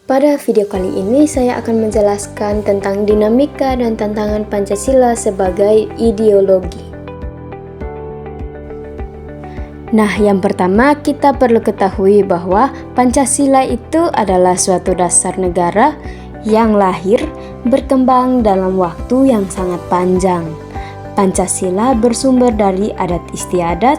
Pada video kali ini saya akan menjelaskan tentang dinamika dan tantangan Pancasila sebagai ideologi. Nah, yang pertama kita perlu ketahui bahwa Pancasila itu adalah suatu dasar negara yang lahir berkembang dalam waktu yang sangat panjang. Pancasila bersumber dari adat istiadat,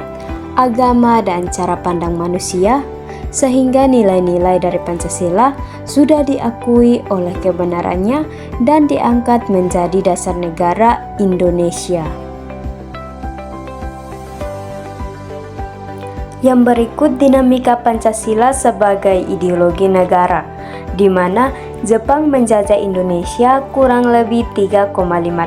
agama, dan cara pandang manusia, sehingga nilai-nilai dari Pancasila sudah diakui oleh kebenarannya dan diangkat menjadi dasar negara Indonesia. Yang berikut dinamika Pancasila sebagai ideologi negara, di mana Jepang menjajah Indonesia kurang lebih 3,5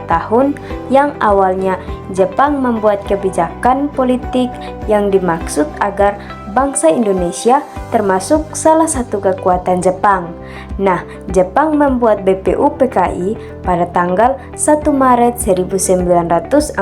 tahun, yang awalnya Jepang membuat kebijakan politik yang dimaksud agar bangsa Indonesia termasuk salah satu kekuatan Jepang. Nah, Jepang membuat BPUPKI pada tanggal 1 Maret 1945.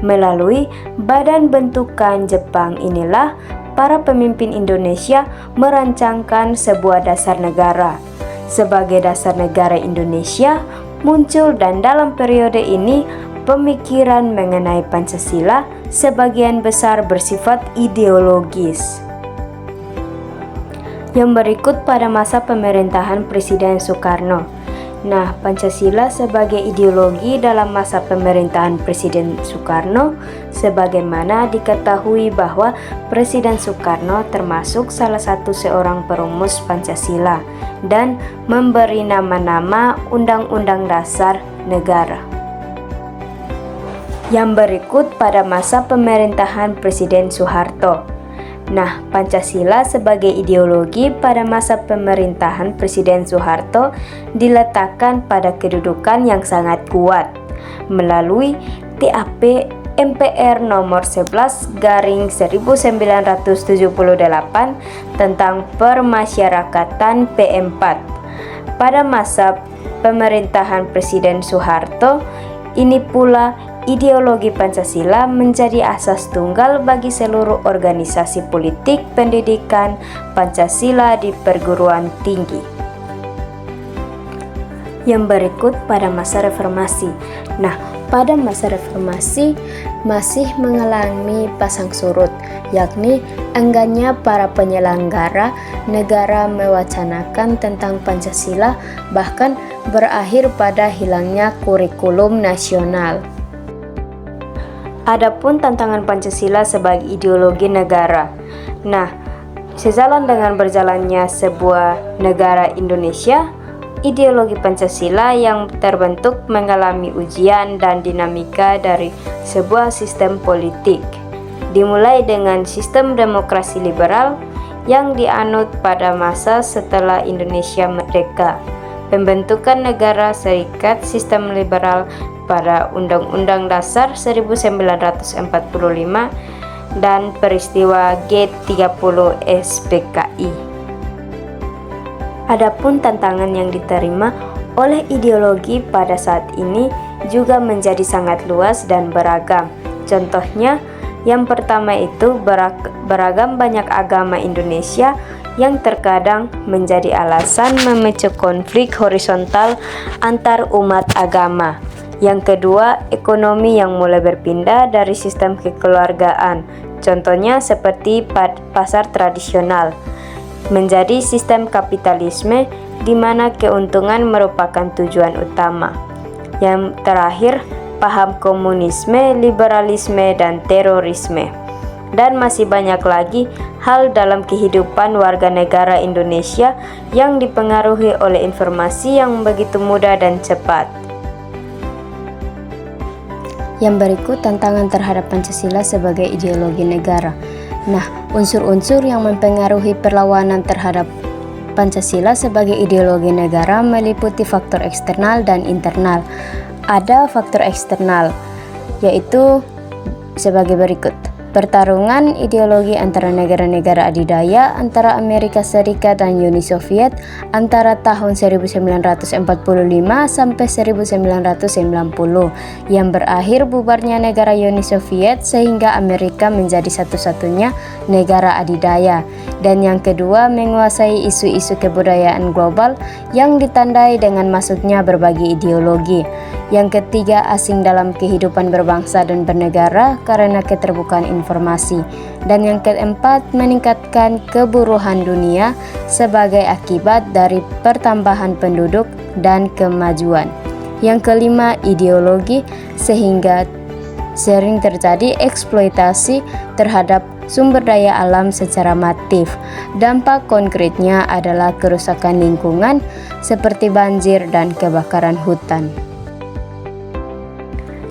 Melalui Badan Bentukan Jepang inilah para pemimpin Indonesia merancangkan sebuah dasar negara. Sebagai dasar negara Indonesia muncul, dan dalam periode ini pemikiran mengenai Pancasila sebagian besar bersifat ideologis. Yang berikut pada masa pemerintahan Presiden Soekarno. Nah, Pancasila sebagai ideologi dalam masa pemerintahan Presiden Soekarno, sebagaimana diketahui bahwa Presiden Soekarno termasuk salah satu seorang perumus Pancasila dan memberi nama-nama Undang-Undang Dasar Negara. Yang berikut pada masa pemerintahan Presiden Soeharto. Nah, Pancasila sebagai ideologi pada masa pemerintahan Presiden Soeharto diletakkan pada kedudukan yang sangat kuat melalui TAP MPR nomor 11/1978 tentang Permasyarakatan P4. Pada masa pemerintahan Presiden Soeharto, ini pula ideologi Pancasila menjadi asas tunggal bagi seluruh organisasi politik pendidikan Pancasila di perguruan tinggi. Yang berikut pada masa reformasi. Nah, pada masa reformasi masih mengalami pasang surut, yakni enggannya para penyelenggara negara mewacanakan tentang Pancasila, bahkan berakhir pada hilangnya kurikulum nasional. Adapun tantangan Pancasila sebagai ideologi negara. Nah, sejalan dengan berjalannya sebuah negara Indonesia, ideologi Pancasila yang terbentuk mengalami ujian dan dinamika dari sebuah sistem politik. Dimulai dengan sistem demokrasi liberal yang dianut pada masa setelah Indonesia merdeka, pembentukan negara serikat sistem liberal pada Undang-Undang Dasar 1945 dan peristiwa G30 SPKI. Adapun tantangan yang diterima oleh ideologi pada saat ini juga menjadi sangat luas dan beragam. Contohnya, yang pertama itu beragam banyak agama Indonesia yang terkadang menjadi alasan memicu konflik horizontal antar umat agama. Yang kedua, ekonomi yang mulai berpindah dari sistem kekeluargaan, contohnya seperti pasar tradisional, menjadi sistem kapitalisme di mana keuntungan merupakan tujuan utama. Yang terakhir, paham komunisme, liberalisme, dan terorisme. Dan masih banyak lagi hal dalam kehidupan warga negara Indonesia yang dipengaruhi oleh informasi yang begitu mudah dan cepat. Yang berikut tantangan terhadap Pancasila sebagai ideologi negara. Nah, unsur-unsur yang mempengaruhi perlawanan terhadap Pancasila sebagai ideologi negara meliputi faktor eksternal dan internal. Ada faktor eksternal, yaitu sebagai berikut. Pertarungan ideologi antara negara-negara adidaya antara Amerika Serikat dan Uni Soviet antara tahun 1945 sampai 1990 yang berakhir bubarnya negara Uni Soviet sehingga Amerika menjadi satu-satunya negara adidaya. Dan yang kedua, menguasai isu-isu kebudayaan global yang ditandai dengan masuknya berbagai ideologi. Yang ketiga, asing dalam kehidupan berbangsa dan bernegara karena keterbukaan informasi. Dan yang keempat, meningkatkan keburuhan dunia sebagai akibat dari pertambahan penduduk dan kemajuan. Yang kelima, ideologi, sehingga sering terjadi eksploitasi terhadap sumber daya alam secara masif. Dampak konkretnya adalah kerusakan lingkungan seperti banjir dan kebakaran hutan.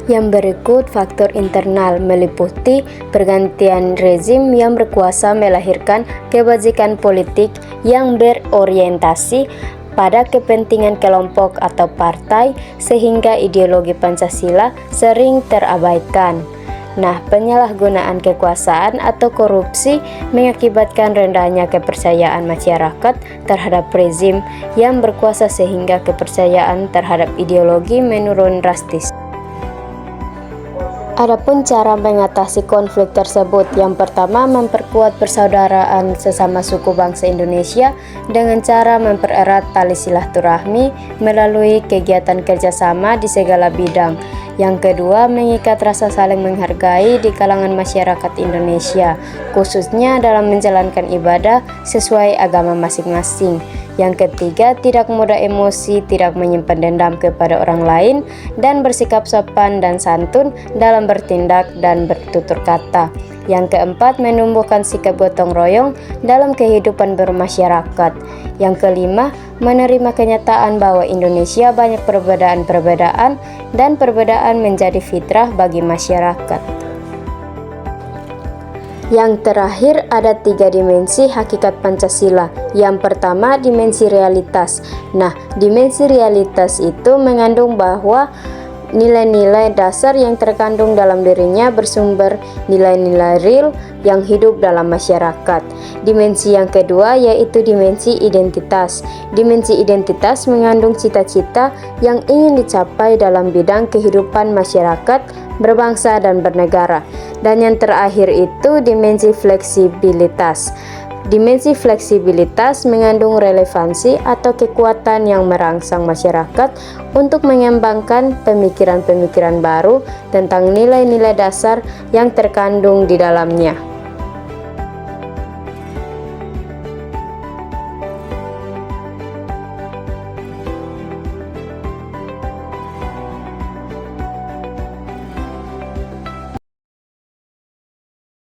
Yang berikut faktor internal meliputi pergantian rezim yang berkuasa melahirkan kebajikan politik yang berorientasi pada kepentingan kelompok atau partai sehingga ideologi Pancasila sering terabaikan. Nah, penyalahgunaan kekuasaan atau korupsi mengakibatkan rendahnya kepercayaan masyarakat terhadap rezim yang berkuasa sehingga kepercayaan terhadap ideologi menurun drastis. Adapun cara mengatasi konflik tersebut, yang pertama memperkuat persaudaraan sesama suku bangsa Indonesia dengan cara mempererat tali silaturahmi melalui kegiatan kerjasama di segala bidang. Yang kedua, mengikat rasa saling menghargai di kalangan masyarakat Indonesia, khususnya dalam menjalankan ibadah sesuai agama masing-masing. Yang ketiga, tidak mudah emosi, tidak menyimpan dendam kepada orang lain, dan bersikap sopan dan santun dalam bertindak dan bertutur kata. Yang keempat, menumbuhkan sikap gotong royong dalam kehidupan bermasyarakat. Yang kelima, menerima kenyataan bahwa Indonesia banyak perbedaan-perbedaan dan perbedaan menjadi fitrah bagi masyarakat. Yang terakhir, ada 3 dimensi hakikat Pancasila. Yang pertama, dimensi realitas. Nah, dimensi realitas itu mengandung bahwa nilai-nilai dasar yang terkandung dalam dirinya bersumber nilai-nilai real yang hidup dalam masyarakat. Dimensi yang kedua yaitu dimensi identitas. Dimensi identitas mengandung cita-cita yang ingin dicapai dalam bidang kehidupan masyarakat, berbangsa dan bernegara. Dan yang terakhir itu dimensi fleksibilitas. Dimensi fleksibilitas mengandung relevansi atau kekuatan yang merangsang masyarakat untuk mengembangkan pemikiran-pemikiran baru tentang nilai-nilai dasar yang terkandung di dalamnya.